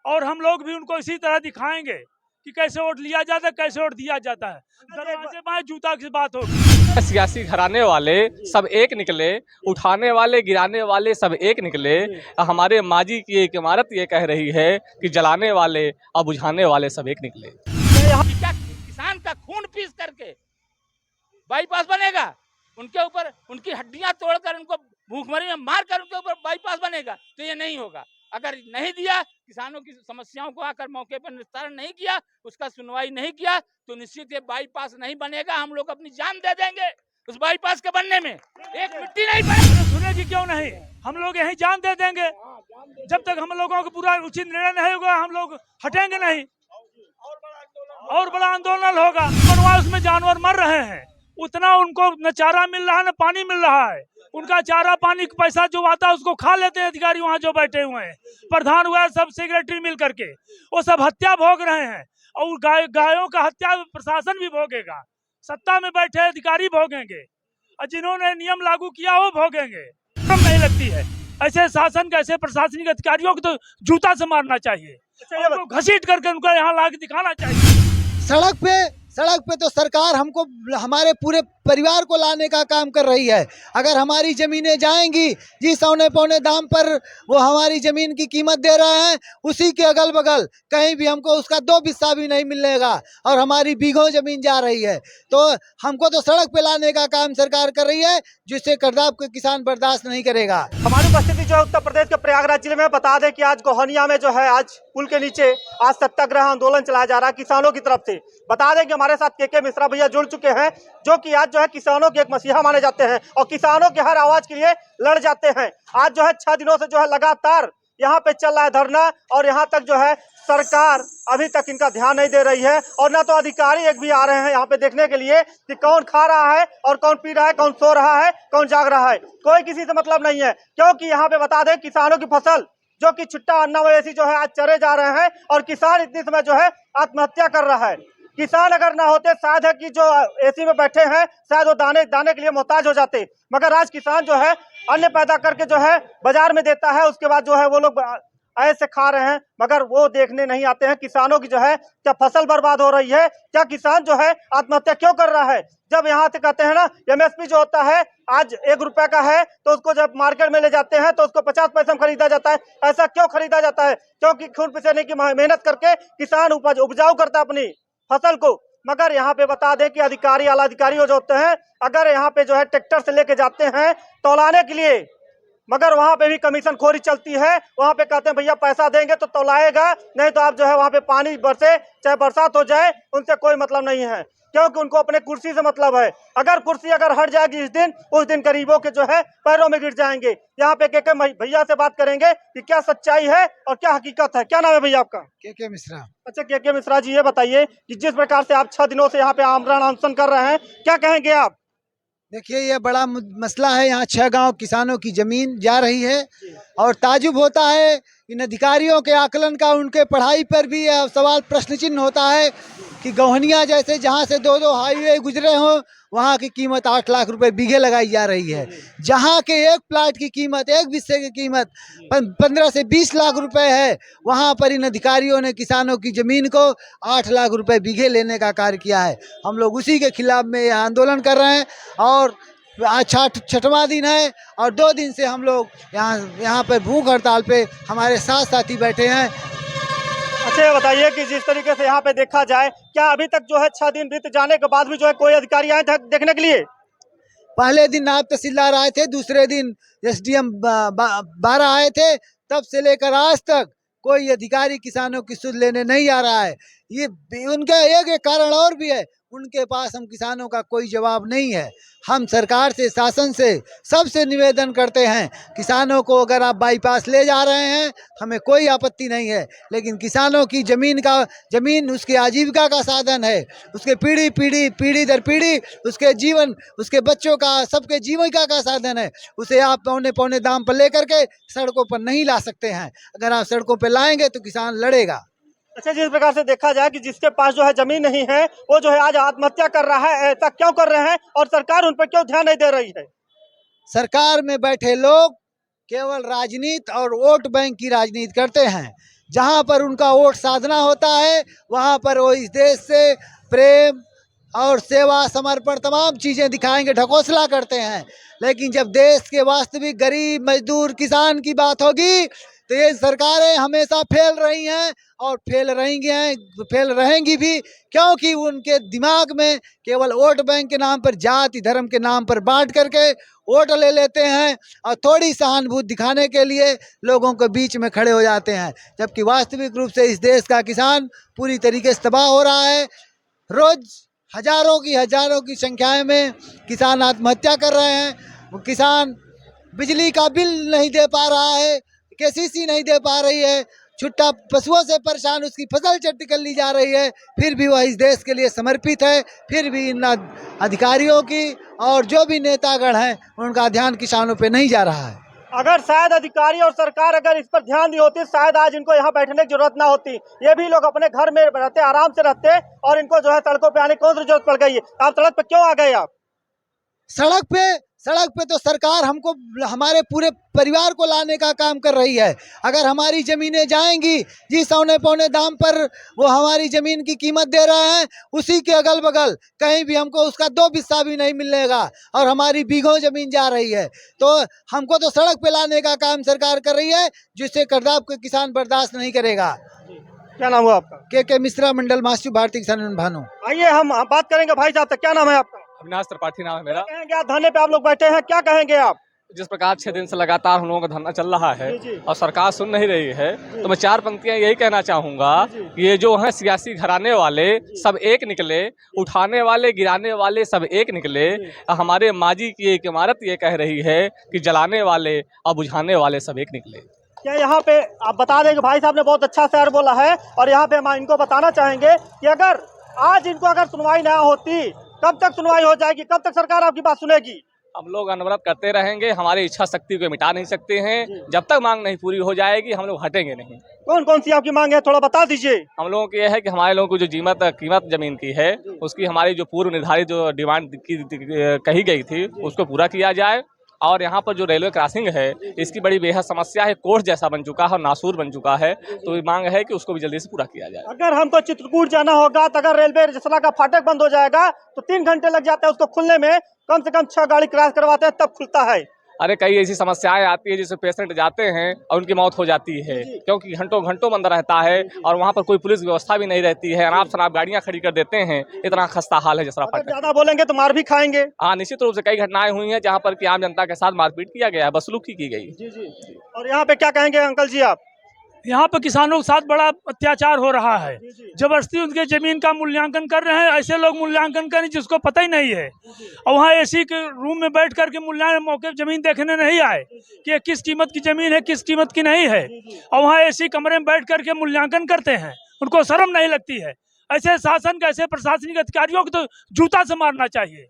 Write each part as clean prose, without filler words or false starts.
और हम लोग भी उनको इसी तरह दिखाएंगे कि कैसे वोट लिया जाता है, कैसे वोट दिया जाता है। दरवाजे बाएं जूता की बात होगी। सियासी घराने वाले सब एक निकले, उठाने वाले गिराने वाले सब एक निकले। हमारे माजी की एक इमारत ये कह रही है कि जलाने वाले और बुझाने वाले सब एक निकले। क्या किसान का खून पीस करके बाईपास बनेगा? उनके ऊपर उनकी हड्डियां तोड़कर उनको भूखमरी में मार कर उनके ऊपर बाईपास बनेगा? तो ये नहीं होगा। अगर नहीं दिया, किसानों की समस्याओं को आकर मौके पर निस्तारण नहीं किया, उसका सुनवाई नहीं किया, तो निश्चित ये बाईपास नहीं बनेगा। हम लोग अपनी जान दे देंगे उस बाईपास के बनने में, एक मिट्टी नहीं पड़ेगी। सुनेगी क्यों नहीं, हम लोग यही जान दे देंगे। जब तक हम लोगों को पूरा उचित निर्णय नहीं होगा, हम लोग हटेंगे नहीं। और बड़ा आंदोलन होगा। वनवास में जानवर मर रहे हैं, उतना उनको न चारा मिल रहा है न पानी मिल रहा है। उनका चारा पानी का पैसा जो आता है उसको खा लेते हैं अधिकारी वहाँ जो बैठे हुए हैं, प्रधान हुआ सब सेक्रेटरी मिल करके, वो सब हत्या भोग रहे हैं। और गायों का हत्या प्रशासन भी भोगेगा, सत्ता में बैठे अधिकारी भोगेंगे, और जिन्होंने नियम लागू किया वो भोगेंगे। नहीं लगती है ऐसे शासन का, ऐसे प्रशासनिक अधिकारियों को तो जूता से मारना चाहिए, घसीट करके उनको यहाँ ला के दिखाना चाहिए। सड़क पे तो सरकार हमको हमारे पूरे परिवार को लाने का काम कर रही है। अगर हमारी ज़मीनें जाएंगी जिस औने पौने दाम पर वो हमारी ज़मीन की कीमत दे रहे हैं, उसी के अगल बगल कहीं भी हमको उसका 2 हिस्सा भी नहीं मिलेगा और हमारी बीघों ज़मीन जा रही है। तो हमको तो सड़क पे लाने का काम सरकार कर रही है, जिससे करदाब के किसान बर्दाश्त नहीं करेगा। हमारी उपस्थिति जो है उत्तर प्रदेश के प्रयागराज जिले में, बता दें कि आज गोहनिया में जो है आज पुल के नीचे आज सत्याग्रह आंदोलन चलाया जा रहा है किसानों की तरफ से। बता दें कि हमारे साथ के मिश्रा भैया जुड़ चुके हैं, जो कि आज जो है किसानों के एक मसीहा माने जाते हैं और किसानों के हर आवाज के लिए लड़ जाते हैं। आज जो है 6 दिनों से जो है लगातार यहाँ पे चल रहा है धरना, और यहाँ तक जो है सरकार अभी तक इनका ध्यान नहीं दे रही है, और ना तो अधिकारी एक भी आ रहे हैं यहाँ पे देखने के लिए कि कौन खा रहा है और कौन पी रहा है, कौन सो रहा है, कौन जाग रहा है। कोई किसी से मतलब नहीं है, क्योंकि यहाँ पे बता दें किसानों की फसल जो कि छुट्टा अन्ना मवेशी जो है आज चरे जा रहे हैं, और किसान इतने समय जो है आत्महत्या कर रहा है। किसान अगर ना होते, शायद है कि जो एसी में बैठे हैं शायद वो दाने के लिए मोहताज हो जाते, मगर आज किसान जो है अन्न पैदा करके जो है बाजार में देता है, उसके बाद जो है वो लोग ऐसे खा रहे हैं, मगर वो देखने नहीं आते हैं किसानों की जो है क्या फसल बर्बाद हो रही है, क्या किसान जो है आत्महत्या क्यों कर रहा है। जब यहाँ से कहते हैं ना एमएसपी जो होता है आज 1 रुपए का है, तो उसको जब मार्केट में ले जाते हैं तो उसको 50 पैसे में खरीदा जाता है। ऐसा क्यों खरीदा जाता है? क्योंकि खून पसीने की मेहनत करके किसान उपजाऊ करता है अपनी फसल को। मगर यहाँ पे बता दें कि अधिकारी आला अधिकारी जो होते हैं, अगर यहाँ पे जो है ट्रैक्टर से लेके जाते हैं तौलाने के लिए, मगर वहाँ पे भी कमीशन खोरी चलती है। वहाँ पे कहते हैं भैया पैसा देंगे तो तौलाएगा, नहीं तो आप जो है वहाँ पे पानी बरसे चाहे बरसात हो जाए उनसे कोई मतलब नहीं है, क्योंकि उनको अपने कुर्सी से मतलब है। अगर कुर्सी अगर हट जाएगी उस दिन गरीबों के जो है पैरों में गिर जाएंगे। यहाँ पे के भैया से बात करेंगे कि क्या सच्चाई है और क्या हकीकत है। क्या नाम है भैया आपका? के मिश्रा। अच्छा के मिश्रा जी, ये बताइए कि जिस प्रकार से आप 6 दिनों से यहाँ पे आमरण अनशन कर रहे हैं, क्या कहेंगे आप? देखिए, ये बड़ा मसला है। यहाँ 6 गांव किसानों की जमीन जा रही है, और ताजुब होता है इन अधिकारियों के आकलन का। उनके पढ़ाई पर भी सवाल प्रश्न चिन्ह होता है कि गोहनिया जैसे जहाँ से 2 हाईवे गुजरे हों, वहाँ की कीमत 8 लाख रुपए बीघे लगाई जा रही है, जहाँ के एक प्लाट की कीमत, एक बिस्से की कीमत 15 से 20 लाख रुपए है। वहाँ पर इन अधिकारियों ने किसानों की ज़मीन को 8 लाख रुपए बीघे लेने का कार्य किया है। हम लोग उसी के खिलाफ में यह आंदोलन कर रहे हैं, और आज 6वां दिन है, और 2 दिन से हम लोग यहाँ पर भूख हड़ताल पे हमारे साथ साथी बैठे हैं। अच्छा, ये बताइए कि जिस तरीके से यहाँ पे देखा जाए, क्या अभी तक जो है 6 दिन बीत जाने के बाद भी जो है कोई अधिकारी आए देखने के लिए? पहले दिन नायब तहसीलदार आए थे, दूसरे दिन एसडीएम 12 आए थे, तब से लेकर आज तक कोई अधिकारी किसानों की सुध लेने नहीं आ रहा है। ये उनका एक कारण और भी है, उनके पास हम किसानों का कोई जवाब नहीं है। हम सरकार से, शासन से, सबसे निवेदन करते हैं, किसानों को अगर आप बाईपास ले जा रहे हैं हमें कोई आपत्ति नहीं है, लेकिन किसानों की जमीन उसके आजीविका का साधन है, उसके पीढ़ी दर पीढ़ी उसके जीवन, उसके बच्चों का, सबके जीविका का साधन है। उसे आप पौने दाम पर लेकर के सड़कों पर नहीं ला सकते हैं। अगर आप सड़कों पर लाएंगे तो किसान लड़ेगा। अच्छा, जिस प्रकार से देखा जाए कि जिसके पास जो है जमीन नहीं है वो जो है आज आत्महत्या कर रहा है, ऐसा क्यों कर रहे हैं और सरकार उन पर क्यों ध्यान नहीं दे रही है? सरकार में बैठे लोग केवल राजनीति और वोट बैंक की राजनीति करते हैं। जहाँ पर उनका वोट साधना होता है वहाँ पर वो इस देश से प्रेम और सेवा समर्पण तमाम चीज़ें दिखाएंगे, ढकोसला करते हैं। लेकिन जब देश के वास्तविक गरीब मजदूर किसान की बात होगी तो ये सरकारें हमेशा फेल रही हैं और फेल रहेंगी भी, क्योंकि उनके दिमाग में केवल वोट बैंक के नाम पर, जाति धर्म के नाम पर बांट करके वोट ले लेते हैं और थोड़ी सहानुभूति दिखाने के लिए लोगों के बीच में खड़े हो जाते हैं, जबकि वास्तविक रूप से इस देश का किसान पूरी तरीके से तबाह हो रहा है। रोज हजारों की संख्या में किसान आत्महत्या कर रहे हैं। वो किसान बिजली का बिल नहीं दे पा रहा है, केसीसी नहीं दे पा रही है, छुट्टा पशुओं से परेशान उसकी फसल चट्टी कर ली जा रही है, फिर भी वह इस देश के लिए समर्पित है। फिर भी इन अधिकारियों की और जो भी नेतागण हैं उनका ध्यान किसानों पे नहीं जा रहा है। अगर शायद अधिकारी और सरकार अगर इस पर ध्यान दी होती, शायद आज इनको यहाँ बैठने की जरूरत ना होती। ये भी लोग अपने घर में रहते, आराम से रहते, और इनको जो है सड़कों पे आने की कौन सी जरूरत पड़ गई है? आप सड़क पे क्यों आ गए? आप सड़क पे तो सरकार हमको, हमारे पूरे परिवार को लाने का काम कर रही है। अगर हमारी ज़मीनें जाएंगी जिस औने पौने दाम पर वो हमारी ज़मीन की कीमत दे रहे हैं, उसी के अगल बगल कहीं भी हमको उसका 2 हिस्सा भी नहीं मिलेगा और हमारी बीघों ज़मीन जा रही है। तो हमको तो सड़क पे लाने का काम सरकार कर रही है, जिससे करदाब के किसान बर्दाश्त नहीं करेगा। क्या नाम हुआ आपका? के मिश्रा, मंडल महासचिव, भारतीय किसान यूनियन भानु। आइए हम बात करेंगे भाई साहब से। क्या नाम है आपका? अविनाश त्रिपाठी नाम है मेरा। क्या कहेंगे? आप धरने पे आप लोग बैठे हैं, क्या कहेंगे आप? जिस प्रकार 6 दिन से लगातार हम लोगों का धरना चल रहा है जी। और सरकार सुन नहीं रही है, तो मैं 4 पंक्तियां यही कहना चाहूँगा कि ये जो हैं सियासी घराने वाले सब एक निकले, उठाने वाले गिराने वाले सब एक निकले। हमारे माजी की एक इमारत ये कह रही है कि जलाने वाले और बुझाने वाले सब एक निकले। क्या यहाँ पे आप बता दें कि भाई साहब ने बहुत अच्छा शहर बोला है, और यहाँ पे हम इनको बताना चाहेंगे कि अगर आज इनको अगर सुनवाई ना होती, कब तक सुनवाई हो जाएगी? कब तक सरकार आपकी बात सुनेगी? हम लोग अनवरत करते रहेंगे, हमारी इच्छा शक्ति को मिटा नहीं सकते हैं। जब तक मांग नहीं पूरी हो जाएगी हम लोग हटेंगे नहीं। कौन कौन सी आपकी मांग है, थोड़ा बता दीजिए। हम लोगों की यह है कि हमारे लोगों को जो कीमत जमीन की है, उसकी हमारी जो पूर्व निर्धारित जो डिमांड कही गई थी उसको पूरा किया जाए। और यहाँ पर जो रेलवे क्रॉसिंग है, इसकी बड़ी बेहद समस्या है, कोर्स जैसा बन चुका है और नासूर बन चुका है। तो ये मांग है कि उसको भी जल्दी से पूरा किया जाए। अगर हमको चित्रकूट जाना होगा तो अगर रेलवे जसला का फाटक बंद हो जाएगा तो 3 घंटे लग जाते हैं उसको खुलने में, कम से कम 6 गाड़ी क्रॉस करवाते हैं तब खुलता है। अरे कई ऐसी समस्याएं आती है जिससे पेशेंट जाते हैं और उनकी मौत हो जाती है, क्योंकि घंटों घंटों बंद रहता है और वहाँ पर कोई पुलिस व्यवस्था भी नहीं रहती है। अनाप शनाप गाड़ियाँ खड़ी कर देते हैं। इतना खस्ता हाल है जसरा फाटक। ज्यादा बोलेंगे तो मार भी खाएंगे। हाँ, निश्चित रूप से कई घटनाएं हुई हैं जहाँ पर कि आम जनता के साथ मारपीट किया गया है, बदसलूकी की गई। जी। और यहाँ पे क्या कहेंगे अंकल जी आप? यहाँ पे किसानों के साथ बड़ा अत्याचार हो रहा है। जबरदस्ती उनके जमीन का मूल्यांकन कर रहे हैं। ऐसे लोग मूल्यांकन करें जिसको पता ही नहीं है, और वहाँ एसी के रूम में बैठ करके मूल्यांकन मौके जमीन देखने नहीं आए कि ये किस कीमत की जमीन है, किस कीमत की नहीं है, और वहाँ एसी कमरे में बैठ करके मूल्यांकन करते हैं। उनको शर्म नहीं लगती है? ऐसे शासन के, ऐसे प्रशासनिक अधिकारियों को तो जूता से मारना चाहिए,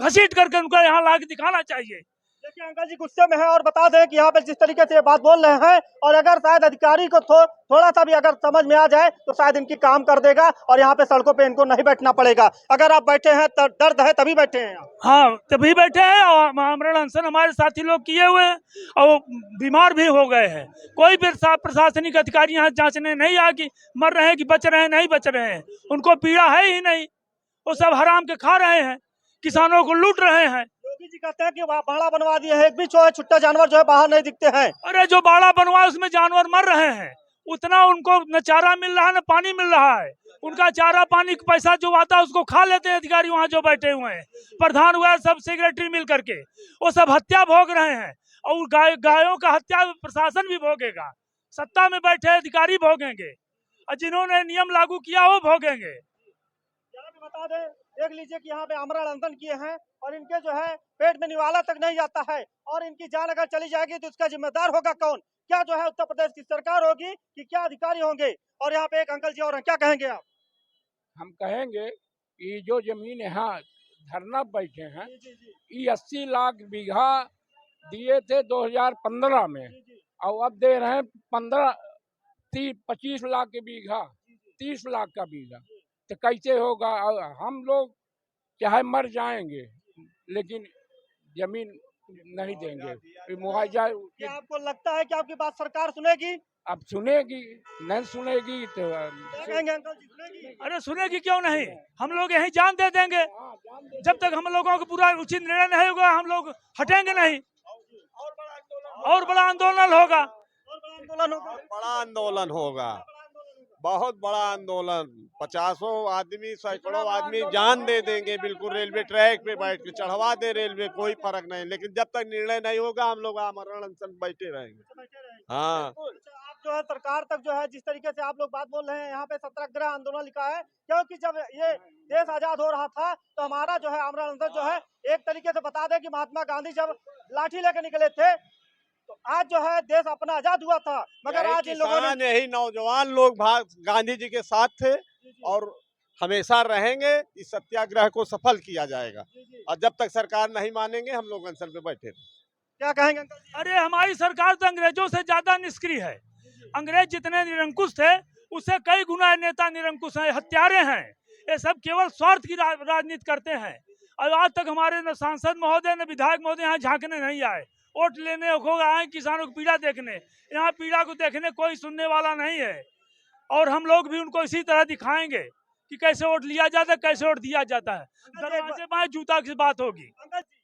घसीट करके उनको यहाँ ला के दिखाना चाहिए। देखिए अंकल जी गुस्से में है, और बता दें कि यहाँ पे जिस तरीके से ये बात बोल रहे हैं, और अगर शायद अधिकारी को थोड़ा सा भी अगर समझ में आ जाए तो शायद इनकी काम कर देगा और यहाँ पे सड़कों पे इनको नहीं बैठना पड़ेगा। अगर आप बैठे हैं तो दर्द है तभी बैठे हैं। हाँ, तभी बैठे हैं। और आमरण अनशन हमारे साथी लोग किए हुए हैं और बीमार भी हो गए हैं। कोई भी प्रशासनिक अधिकारी यहाँ जांचने नहीं आ कि मर रहे हैं कि बच रहे हैं, नहीं बच रहे हैं। उनको पीड़ा है ही नहीं, वो सब हराम के खा रहे हैं, किसानों को लूट रहे हैं। योगी जी कहते हैं कि बाड़ा बनवा दिए हैं, एक भी छुट्टा जानवर जो है बाहर नहीं दिखते हैं। अरे जो बाड़ा बनवाए उसमें जानवर मर रहे हैं, उतना उनको न चारा मिल रहा है न पानी मिल रहा है। उनका चारा पानी का पैसा जो आता है उसको खा लेते हैं अधिकारी वहाँ जो बैठे हुए हैं, प्रधान हुआ सब सेक्रेटरी मिल करके, वो सब हत्या भोग रहे हैं। और गायों का हत्या प्रशासन भी भोगेगा, सत्ता में बैठे अधिकारी भोगेंगे, और जिन्होंने नियम लागू किया वो भोगेंगे। बता दें, देख लीजिए कि यहाँ पे आमरण अनशन किए हैं और इनके जो है पेट में निवाला तक नहीं जाता है, और इनकी जान अगर चली जाएगी तो इसका जिम्मेदार होगा कौन? क्या जो है उत्तर प्रदेश की सरकार होगी कि क्या अधिकारी होंगे? और यहाँ पे एक अंकल जी और हैं, क्या कहेंगे आप? हम कहेंगे कि जो जमीन यहाँ धरना बैठे हैं, ये 80 लाख बीघा दिए थे 2015 में, और अब दे रहे हैं 25 लाख के बीघा, 30 लाख का बीघा। तो कैसे होगा? हम लोग चाहे मर जाएंगे लेकिन जमीन नहीं देंगे, मुआवजा। क्या आपको लगता है कि आपकी बात सरकार सुनेगी? अब सुनेगी, नहीं सुनेगी तो क्या कहेंगे अंकल जी, सुनेगी? अरे सुनेगी क्यों नहीं, हम लोग यही जान दे देंगे। जब तक हम लोगों को पूरा उचित निर्णय नहीं होगा हम लोग हटेंगे नहीं। और बड़ा आंदोलन होगा। आंदोलन होगा। बड़ा आंदोलन होगा, बहुत बड़ा आंदोलन। 50 आदमी, सैकड़ों आदमी जान दे देंगे, बिल्कुल रेलवे ट्रैक पे बैठ के चढ़वा दे रेलवे, कोई फर्क नहीं। लेकिन जब तक निर्णय नहीं होगा हम लोग आमरण अनशन बैठे रहेंगे। हाँ, आप जो है सरकार तक जो है जिस तरीके से आप लोग बात बोल रहे हैं, यहाँ पे सत्याग्रह आंदोलन लिखा है, क्योंकि जब ये देश आजाद हो रहा था तो हमारा जो है आमरण अनशन जो है एक तरीके से बता दें कि महात्मा गांधी जब लाठी लेकर निकले थे तो आज जो है देश अपना आजाद हुआ था, मगर आज इन लोगों ने यही नौजवान लोग गांधी जी के साथ थे और हमेशा रहेंगे। इस सत्याग्रह को सफल किया जाएगा और जब तक सरकार नहीं मानेंगे हम लोग अनशन पे बैठे। क्या कहेंगे अंकल जी? अरे हमारी सरकार तो अंग्रेजों से ज्यादा निष्क्रिय है। अंग्रेज जितने निरंकुश थे उससे कई गुना नेता निरंकुश हैं, हत्यारे हैं। ये सब केवल स्वार्थ की राजनीति करते हैं। और आज तक हमारे न सांसद महोदय न विधायक महोदय यहाँ झांकने नहीं आए। वोट लेने होगा आए किसानों की पीड़ा देखने, यहाँ पीड़ा को देखने कोई सुनने वाला नहीं है। और हम लोग भी उनको इसी तरह दिखाएंगे कि कैसे वोट लिया जाता है, कैसे वोट दिया जाता है। दरवाजे बाएं जूता की बात होगी। अंकल जी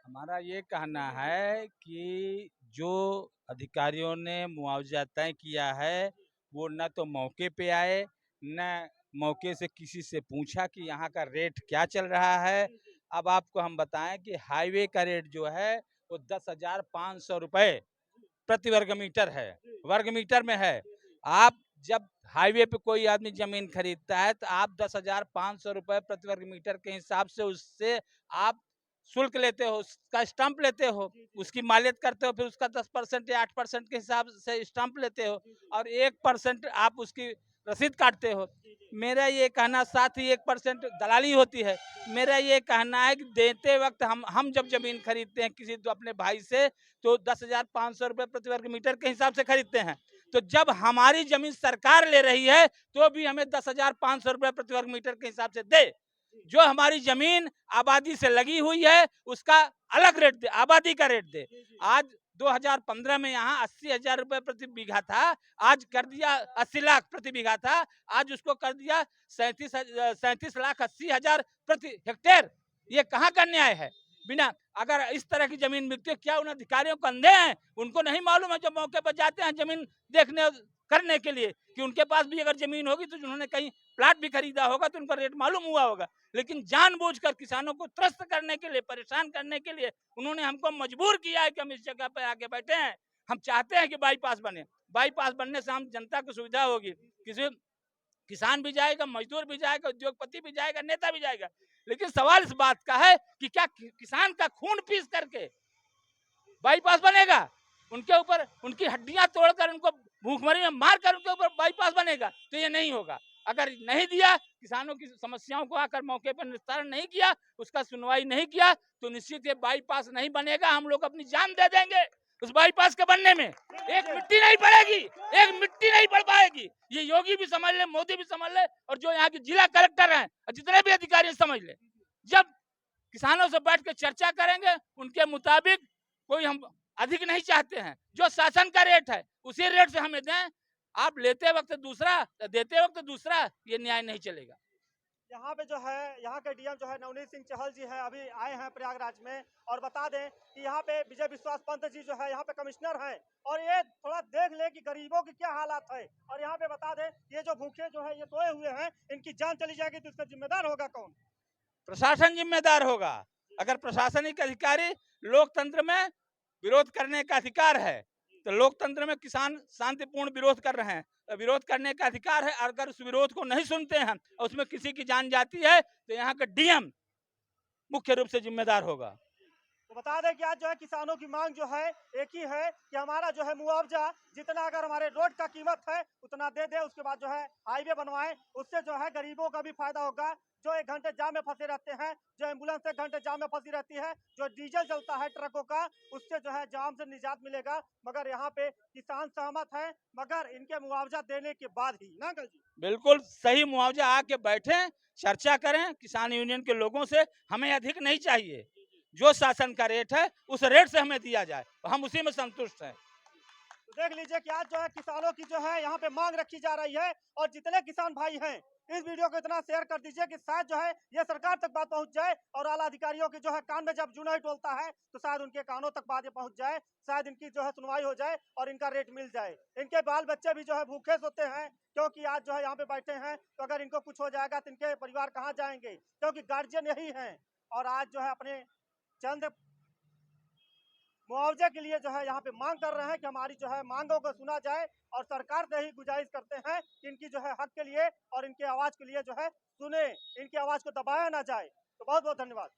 हमारा ये कहना है कि जो अधिकारियों ने मुआवजा तय किया है वो न तो मौके पे आए, न मौके से किसी से पूछा कि यहाँ का रेट क्या चल रहा है। अब आपको हम बताएं कि हाईवे का रेट जो है वो 10,500 रुपये प्रति वर्ग मीटर है, वर्ग मीटर में है। आप जब हाईवे पे कोई आदमी जमीन खरीदता है तो आप 10,500 रुपये प्रति वर्ग मीटर के हिसाब से उससे आप शुल्क लेते हो, उसका स्टंप लेते हो, उसकी मालियत करते हो, फिर उसका 10% या 8% के हिसाब से स्टंप लेते हो और 1% आप उसकी रसीद काटते हो। मेरा ये कहना, साथ ही 1% दलाली होती है। मेरा ये कहना है कि देते वक्त हम जब जमीन खरीदते हैं किसी तो अपने भाई से तो 10,500 रुपये प्रति वर्ग मीटर के हिसाब से खरीदते हैं। तो जब हमारी जमीन सरकार ले रही है तो भी हमें 10,500 रुपये प्रति वर्ग मीटर के हिसाब से दे। जो हमारी जमीन आबादी से लगी हुई है उसका अलग रेट दे, आबादी का रेट दे। आज 2015 में यहाँ 80,000 रुपये प्रति बीघा था, आज कर दिया 80 लाख प्रति बीघा था, आज उसको कर दिया 37,80,000 प्रति हेक्टेयर। ये कहाँ का न्याय है? बिना अगर इस तरह की जमीन बिकती है, क्या उन अधिकारियों को अंधे हैं? उनको नहीं मालूम है जो मौके पर जाते हैं जमीन देखने करने के लिए कि उनके पास भी अगर जमीन होगी तो उन्होंने कहीं प्लाट भी खरीदा होगा तो उनका रेट मालूम हुआ होगा। लेकिन जानबूझकर किसानों को त्रस्त करने के लिए, परेशान करने के लिए उन्होंने हमको मजबूर किया है कि हम इस जगह पर आके बैठे हैं। हम चाहते हैं कि बाईपास बने। बाईपास बनने से हम जनता को सुविधा होगी, किसी किसान भी जाएगा, मजदूर भी जाएगा, उद्योगपति भी जाएगा, नेता भी जाएगा। लेकिन सवाल इस बात का है कि क्या किसान का खून पीस करके बाईपास बनेगा? उनके ऊपर उनकी हड्डियां तोड़कर, उनको भूखमरी में मार कर उनके ऊपर बाईपास बनेगा? तो ये नहीं होगा। अगर नहीं दिया, किसानों की समस्याओं को आकर मौके पर निस्तारण नहीं किया, उसका सुनवाई नहीं किया, तो निश्चित ये बाईपास नहीं बनेगा। हम लोग अपनी जान दे देंगे उस बाईपास के बनने में। एक मिट्टी नहीं पड़ेगी, एक मिट्टी नहीं पड़ पाएगी। ये योगी भी समझ ले, मोदी भी समझ ले, और जो यहाँ के जिला कलेक्टर हैं, जितने भी अधिकारी समझ ले। जब किसानों से बैठ के चर्चा करेंगे, उनके मुताबिक कोई हम अधिक नहीं चाहते हैं। जो शासन का रेट है उसी रेट से हमें दें। आप लेते वक्त दूसरा, देते वक्त दूसरा, ये न्याय नहीं चलेगा। यहाँ पे जो है, यहाँ के डीएम जो है नवनीत सिंह चहल जी हैं, अभी आए हैं प्रयागराज में। और बता दें कि यहाँ पे विजय विश्वास पंत जी जो है यहाँ पे कमिश्नर हैं, और ये थोड़ा देख ले कि गरीबों की क्या हालात है। और यहाँ पे बता दें ये जो भूखे जो है ये सोए हुए हैं, इनकी जान चली जाएगी तो इसका जिम्मेदार होगा कौन? प्रशासन जिम्मेदार होगा। अगर प्रशासनिक अधिकारी, लोकतंत्र में विरोध करने का अधिकार है तो लोकतंत्र में किसान शांतिपूर्ण विरोध कर रहे हैं, तो विरोध करने का अधिकार है। अगर उस विरोध को नहीं सुनते हैं और उसमें किसी की जान जाती है तो यहाँ का डीएम मुख्य रूप से जिम्मेदार होगा। तो बता दें कि आज जो है किसानों की मांग जो है एक ही है कि हमारा जो है मुआवजा जितना अगर हमारे रोड का कीमत है उतना दे दे, उसके बाद जो है हाईवे बनवाएं। उससे जो है गरीबों का भी फायदा होगा, जो 1 घंटे जाम में फंसे रहते हैं, जो एम्बुलेंस 1 घंटे जाम में फंसी रहती है, जो डीजल चलता है ट्रकों का, उससे जो है जाम से निजात मिलेगा। मगर यहाँ पे किसान सहमत है, मगर इनके मुआवजा देने के बाद ही ना। अंकल जी बिल्कुल सही, मुआवजा आके बैठे, चर्चा करें किसान यूनियन के लोगों से। हमें अधिक नहीं चाहिए, जो शासन का रेट है उस रेट से हमें दिया जाए, हम उसी में संतुष्ट हैं। तो देख लीजिए कि आज जो है किसानों की जो है यहाँ पे मांग रखी जा रही है और जितने किसान भाई हैं इस वीडियो को इतना शेयर कर दीजिए कि शायद जो है ये सरकार तक बात पहुंच जाए और आला अधिकारियों के जो है कान में जब जू नहीं डोलता है तो शायद उनके कानों तक बात पहुंच जाए, शायद इनकी जो है सुनवाई हो जाए और इनका रेट मिल जाए। इनके बाल बच्चे भी जो है भूखे सोते हैं क्योंकि आज जो है यहाँ पे बैठे हैं, तो अगर इनको कुछ हो जाएगा तो इनके परिवार कहाँ जाएंगे, क्योंकि गार्जियन यही है और आज जो है अपने चंद मुआवजे के लिए जो है यहाँ पे मांग कर रहे हैं कि हमारी जो है मांगों को सुना जाए और सरकार से ही गुजारिश करते हैं कि इनकी जो है हक के लिए और इनके आवाज के लिए जो है सुने, इनकी आवाज को दबाया ना जाए। तो बहुत बहुत धन्यवाद।